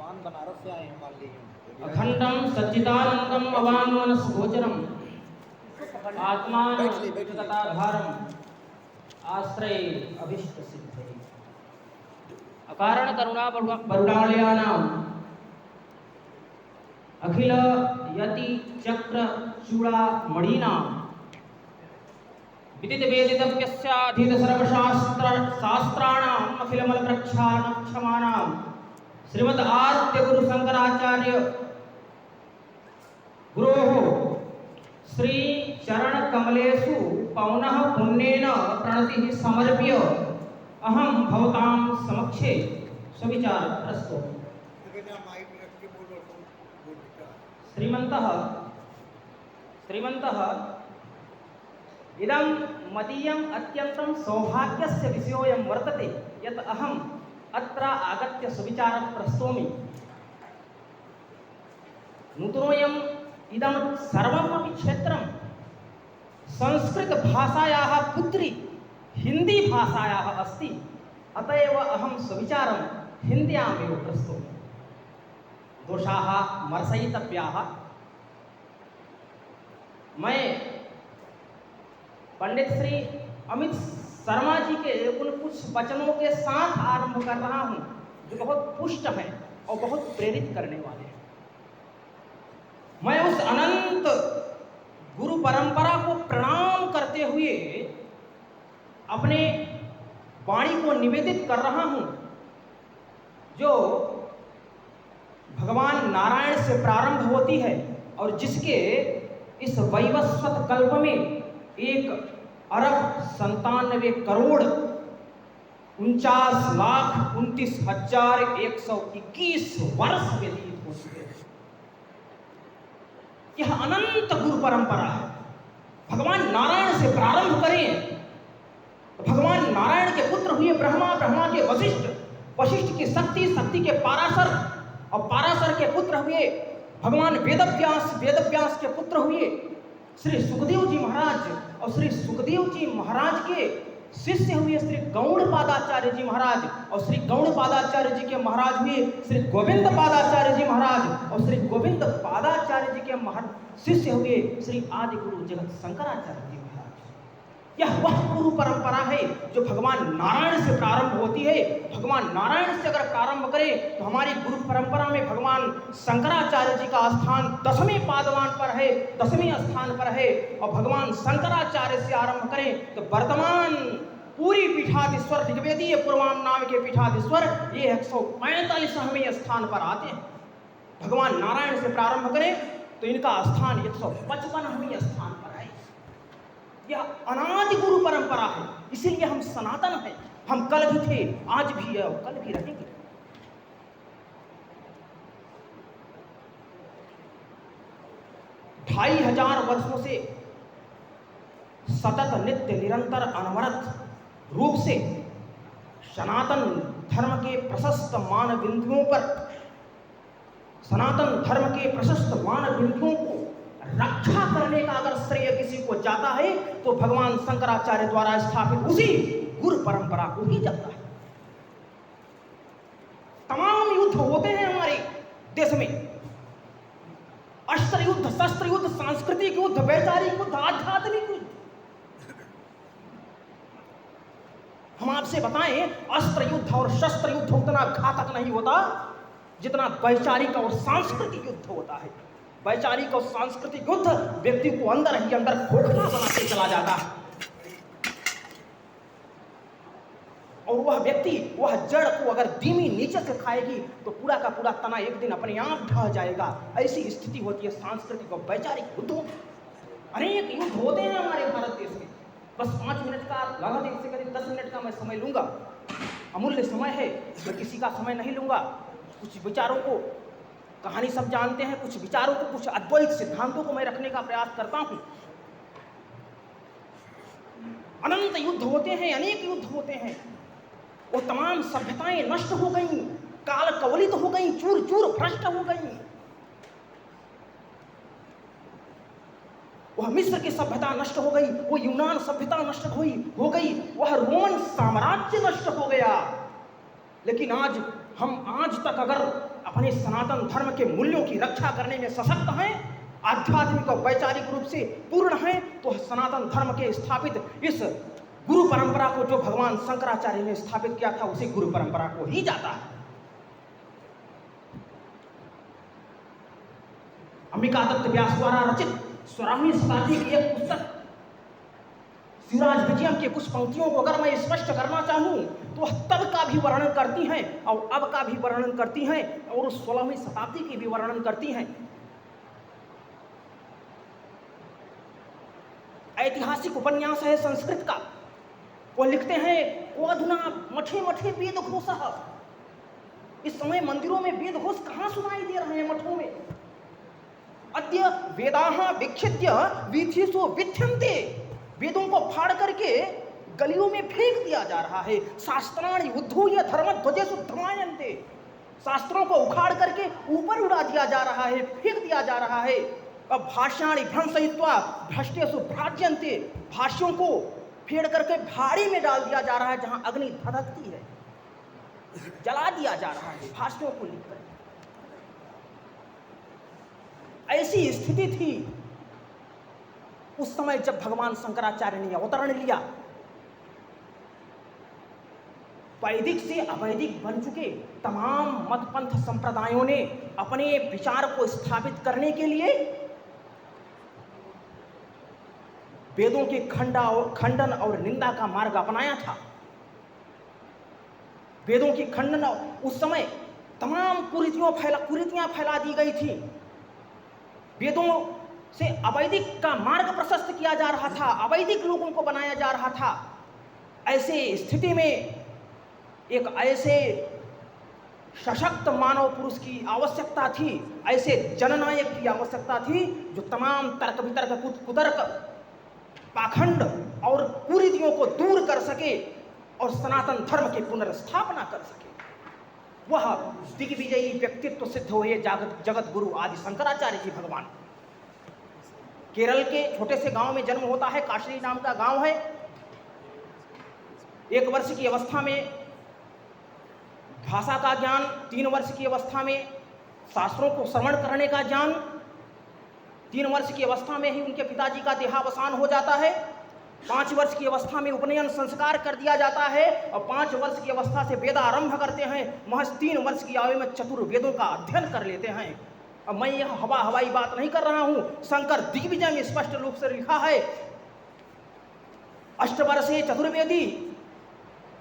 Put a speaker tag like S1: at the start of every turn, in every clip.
S1: भगवान बनारस से आए हैं मान लीजिए।
S2: अखंडम सच्चिदानंदम अवांगमनस गोचरम आत्मान तथाधारम आश्रय अभिष्ट सिद्धे अकारण करुणा बरुणालयानाम अखिल यति चक्र चूड़ा मणिनाम विदित वेदितव्यस्याधीत सर्वशास्त्र शास्त्राणाम अखिलमल प्रक्षालनं क्षमानाम श्रीमद् आद्य गुरु शंकराचार्य गुरोः श्री चरण कमलेषु पौनः पुण्येन प्रणतिः समर्प्य अहं भवतां समक्षे सुविचार प्रस्तौमि। श्रीमन्तः इदं मदीयम् अत्यन्तं सौभाग्यस्य विषयोऽयं वर्तते यत् अहम् अत्र आगत्य सुविचारं प्रस्तौमि। नूतनोऽयम् इदं सर्वमपि क्षेत्रं संस्कृतभाषायाः पुत्री हिंदी भाषायाः अस्ति, अत एव अहं सुविचारं हिन्द्यामेव प्रस्तौमि। दोषाः मर्शयितव्याः। मैं पंडित श्री अमित शर्मा जी के उन कुछ वचनों के साथ आरंभ कर रहा हूं जो बहुत पुष्ट हैं और बहुत प्रेरित करने वाले हैं। मैं उस अनंत गुरु परंपरा को प्रणाम करते हुए अपने वाणी को निवेदित कर रहा हूं जो भगवान नारायण से प्रारंभ होती है और जिसके इस वैवस्वत कल्प में 1,49,29,29,121 वर्ष व्यतीत हो चुके हैं। यह अनंत गुरु परंपरा है। भगवान नारायण से प्रारंभ करें तो भगवान नारायण के पुत्र हुए ब्रह्मा, ब्रह्मा के वशिष्ठ, वशिष्ठ की शक्ति, शक्ति के पाराशर और पाराशर के पुत्र हुए भगवान वेदव्यास, वेदव्यास के पुत्र हुए श्री सुखदेव जी महाराज और श्री सुखदेव जी महाराज के शिष्य हुए श्री गौड़पादाचार्य जी महाराज और श्री गौड़पादाचार्य जी के महाराज हुए श्री गोविंद पादाचार्य जी महाराज और श्री गोविंद पादाचार्य जी के शिष्य हुए श्री आदि गुरु जगत शंकराचार्य जी महाराज। यह वह गुरु परंपरा है जो भगवान नारायण से प्रारंभ होती है। भगवान नारायण से अगर प्रारंभ करें तो हमारी गुरु परंपरा में भगवान शंकराचार्य जी का स्थान 10वें पादवान पर है, 10वें स्थान पर है। और भगवान शंकराचार्य से आरंभ करें तो वर्तमान पूरी पीठाधीश्वर ऋग्वेदीय पूर्वाम नाम के पीठाधीश्वर ये 145वें स्थान पर आते हैं। भगवान नारायण से प्रारंभ करें तो इनका स्थान 155वें स्थान पर है। यह अनादि गुरु परंपरा है, इसीलिए हम सनातन हैं। हम कल भी थे, आज भी है और कल भी रहेंगे। ढाई हजार वर्षों से सतत नित्य निरंतर अनवरत रूप से सनातन धर्म के प्रशस्त मान बिंदुओं पर, सनातन धर्म के प्रशस्त मान बिंदुओं को रक्षा करने का अगर श्रेय किसी को जाता है तो भगवान शंकराचार्य द्वारा स्थापित उसी गुरु परंपरा को ही जाता है। तमाम युद्ध होते हैं हमारे देश में, अस्त्र युद्ध, शस्त्र युद्ध, सांस्कृतिक युद्ध, वैचारिक युद्ध, आध्यात्मिक युद्ध। हम आपसे बताएं, अस्त्र युद्ध और शस्त्र युद्ध उतना घातक नहीं होता जितना वैचारिक और सांस्कृतिक युद्ध होता है। वैचारिक और सांस्कृतिक युद्ध व्यक्ति को अंदर ही अंदर खोखला बनाते चला जाता है और वह व्यक्ति, वह जड़ को अगर धीमी नीचे से खाएगी तो पूरा का पूरा तना एक दिन अपने आप ढह जाएगा। ऐसी स्थिति होती है सांस्कृतिक और वैचारिक युद्धों। अनेक युद्ध होते हैं हमारे भारत देश में। बस 5 मिनट का, लगभग 1 से करीब 10 मिनट का मैं समय लूंगा। अमूल्य समय है, मैं किसी का समय नहीं लूंगा। कुछ विचारों को, कहानी सब जानते हैं, कुछ विचारों को, कुछ अद्वैत सिद्धांतों को मैं रखने का प्रयास करता हूं। अनंत युद्ध होते हैं, अनेक युद्ध होते हैं। वो तमाम सभ्यताएं नष्ट हो गई, काल कवलित हो गई, चूर चूर भ्रष्ट हो गई। वह मिस्र की सभ्यता नष्ट हो गई, वो यूनान सभ्यता नष्ट हो गई, वह रोमन साम्राज्य नष्ट हो गया। लेकिन आज हम आज तक अगर अपने सनातन धर्म के मूल्यों की रक्षा करने में सशक्त हैं, आध्यात्मिक और वैचारिक रूप से पूर्ण हैं, तो सनातन धर्म के स्थापित इस गुरु परंपरा को जो भगवान शंकराचार्य ने स्थापित किया था उसी गुरु परंपरा को ही जाता है। अंबिका दत्त व्यास द्वारा रचित 16वीं शताब्दी की एक पुस्तक शिवराज विजयम के कुछ पंक्तियों को अगर मैं स्पष्ट करना चाहूं तो वह तब का भी वर्णन करती हैं और अब का भी वर्णन करती हैं और उस 16वीं शताब्दी की भी वर्णन करती हैं। ऐतिहासिक उपन्यास है संस्कृत का। वो लिखते हैं, वो अधुना मठे मठे वेद घोषः। इस समय मंदिरों में वेद घोष कहां सुनाई दे रहे हैं? मठों में। अद्य वेदाः विक्षिप्य वीथिषु विथ्यन्ते। वेदों को फाड़ करके गलियों में फेंक दिया जा रहा है। शास्त्राणि उद्धूय धर्मध्वजेषु धमायन्ते। शास्त्रों को उखाड़ करके ऊपर उड़ा दिया जा रहा है, फेंक दिया जा रहा है। अब भाष्याणि भ्रंशयित्वा भ्रष्टेषु भ्राज्यन्ते। भाष्यों को फेड़ करके भाड़ी में डाल दिया जा रहा है जहां अग्नि धधकती है, जला दिया जा रहा है भाष्यों को लिखकर। ऐसी स्थिति थी उस समय जब भगवान शंकराचार्य ने अवतरण लिया। वैदिक से अवैदिक बन चुके तमाम मत पंथ संप्रदायों ने अपने विचार को स्थापित करने के लिए वेदों के खंडन और निंदा का मार्ग अपनाया था। वेदों की खंडन, उस समय तमाम कुरीतियां फैला दी गई थी। वेदों से अवैदिक का मार्ग प्रशस्त किया जा रहा था, अवैदिक लोगों को बनाया जा रहा था। ऐसे स्थिति में एक ऐसे सशक्त मानव पुरुष की आवश्यकता थी, ऐसे जननायक की आवश्यकता थी जो तमाम तर्क वितर्क कुतर्क पाखंड और कुरीतियों को दूर कर सके और सनातन धर्म की पुनर्स्थापना कर सके। वह दिग्विजयी व्यक्तित्व सिद्ध हुए जगत गुरु आदि शंकराचार्य जी भगवान। केरल के छोटे से गांव में जन्म होता है, काशी नाम का गांव है। 1 वर्ष की अवस्था में भाषा का ज्ञान, 3 वर्ष की अवस्था में शास्त्रों को श्रवण करने का ज्ञान, 3 वर्ष की अवस्था में ही उनके पिताजी का देहावसान हो जाता है। 5 वर्ष की अवस्था में उपनयन संस्कार कर दिया जाता है और 5 वर्ष की अवस्था से वेद आरंभ करते हैं। महज 3 वर्ष की आयु में चतुर्वेदों का अध्ययन कर लेते हैं। अब मैं यह हवाई बात नहीं कर रहा हूं, शंकर दिग्विजय में स्पष्ट रूप से लिखा है, अष्टवर्षे चतुर्वेदी,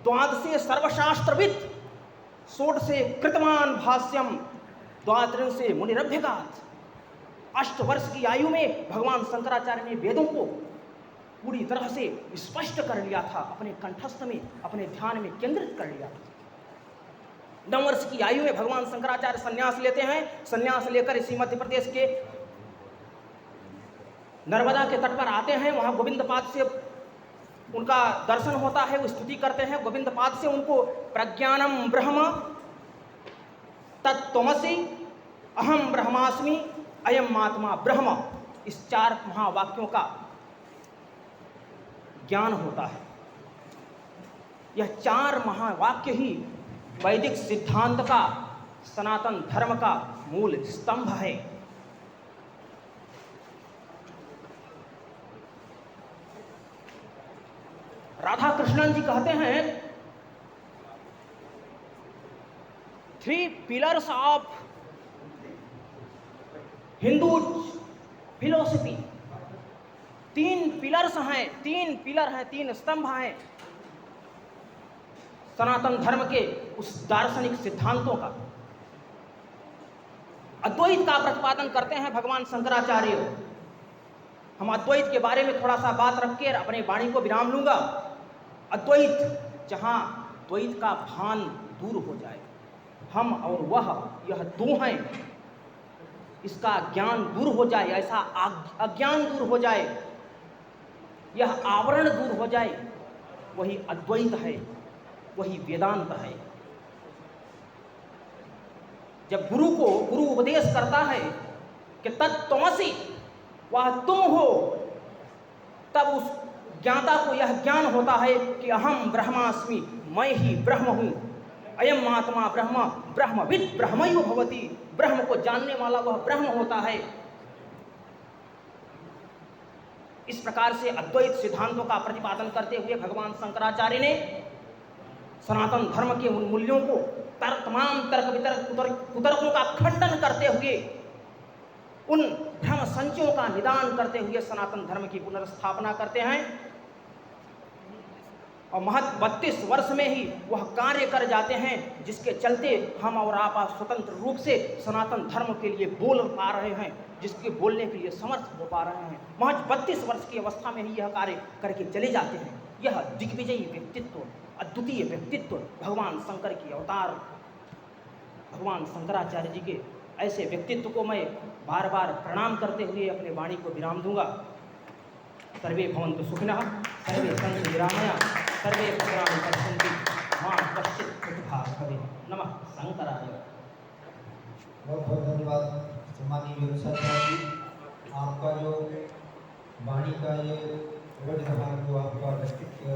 S2: द्वादशे सर्वशास्त्रविद, षोडशे कृतवान भाष्यम, द्वात्रिंशे मुनिरभ्यगात्। 8 वर्ष की आयु में भगवान शंकराचार्य ने वेदों को पूरी तरह से स्पष्ट कर लिया था, अपने कंठस्थ में, अपने ध्यान में केंद्रित कर लिया था। 9 वर्ष की आयु में भगवान शंकराचार्य संन्यास लेते हैं। संन्यास लेकर इसी मध्य प्रदेश के नर्मदा के तट पर आते हैं। वहां गोविंद पाद से उनका दर्शन होता है, वो स्तुति करते हैं। गोविंद पाद से उनको प्रज्ञानम ब्रह्म तत्त्वमसि अहम ब्रह्मास्मि अयम आत्मा ब्रह्म, इस 4 महावाक्यों का ज्ञान होता है। यह 4 महावाक्य ही वैदिक सिद्धांत का, सनातन धर्म का मूल स्तंभ है। राधा कृष्णन जी कहते हैं 3 pillars of Hindu philosophy. 3 pillars हैं, 3 पिलर हैं, 3 स्तंभ हैं सनातन धर्म के उस दार्शनिक सिद्धांतों का। अद्वैत का प्रतिपादन करते हैं भगवान शंकराचार्य। हम अद्वैत के बारे में थोड़ा सा बात रख के अपने वाणी को विराम लूंगा। अद्वैत, जहां द्वैत का भान दूर हो जाए, हम और वह, यह 2 हैं, इसका ज्ञान दूर हो जाए, ऐसा अज्ञान दूर हो जाए, यह आवरण दूर हो जाए, वही अद्वैत है, वही वेदांत है। जब गुरु उपदेश करता है कि तत्त्वमसि, वह तुम हो, तब उस ज्ञाता को यह ज्ञान होता है कि अहम ब्रह्मास्मि, मैं ही ब्रह्म हूं। अयम महात्मा ब्रह्म ब्रह्मविद ब्रह्मैव भवति। ब्रह्म को जानने वाला वह ब्रह्म होता है। इस प्रकार से अद्वैत सिद्धांतों का प्रतिपादन करते हुए भगवान शंकराचार्य ने सनातन धर्म के उन मूल्यों को तमाम तर्क वितर्क कुतर्कों का खंडन करते हुए, उन भ्रम संचयों का निदान करते हुए सनातन धर्म की पुनर्स्थापना करते हैं। और महज 32 वर्ष में ही वह कार्य कर जाते हैं, जिसके चलते हम और आप आज स्वतंत्र रूप से सनातन धर्म के लिए बोल पा रहे हैं, जिसके बोलने के लिए समर्थ हो पा रहे हैं। महज 32 वर्ष की अवस्था में ही यह कार्य करके चले जाते हैं। यह दिग्विजयी व्यक्तित्व, अद्वितीय व्यक्तित्व भगवान शंकर की अवतार, भगवान शंकराचार्य जी के ऐसे व्यक्तित्व को मैं बार बार प्रणाम करते हुए अपने वाणी को विराम दूंगा। सर्वे भवन्तु सुखिनः, सर्वे सन्तु निरामया, सर्वे भद्राणि पश्यन्तु मा कश्चित् दुःखभाग् भवेत्। नमः शंकराय।
S1: बहुत बहुत धन्यवाद सम्मानीय योगेश्वर जी, आपका जो वाणी का ये वर्ड रहा, जो आपका व्यक्तित्व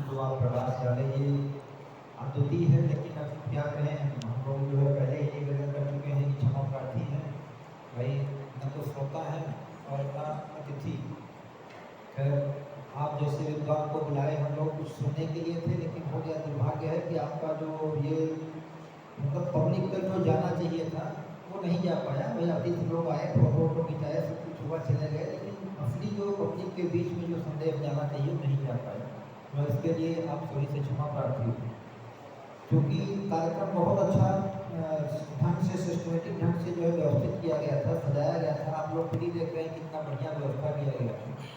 S1: जो आप प्रकाश डाले, ये अद्वितीय है। लेकिन अब क्या कहें, हम लोग जो है पहले ही निवेदन कर चुके हैं कि क्षमा प्रार्थी हैं भाई, न तो श्रोता है और न अतिथि। खैर, आप जैसे विद्वान को बुलाए, हम लोग कुछ सुनने के लिए थे, लेकिन हो गया दुर्भाग्य है कि आपका जो ये मतलब पब्लिक तक जो जाना चाहिए था वो नहीं जा पाया। भाई अतिथि लोग आए, फोटो खिंचाए, सब कुछ हुआ, चले गए, लेकिन असली जो पब्लिक के बीच में जो संदेश जाना चाहिए वो नहीं जा पाया। मैं इसके लिए आप सभी से क्षमा प्रार्थी हूँ, क्योंकि कार्यक्रम बहुत अच्छा ढंग से, सिस्टमेटिक ढंग से जो है व्यवस्थित किया गया था, सजाया गया था। आप लोग खुद ही देख रहे हैं कितना बढ़िया व्यवस्था किया गया था।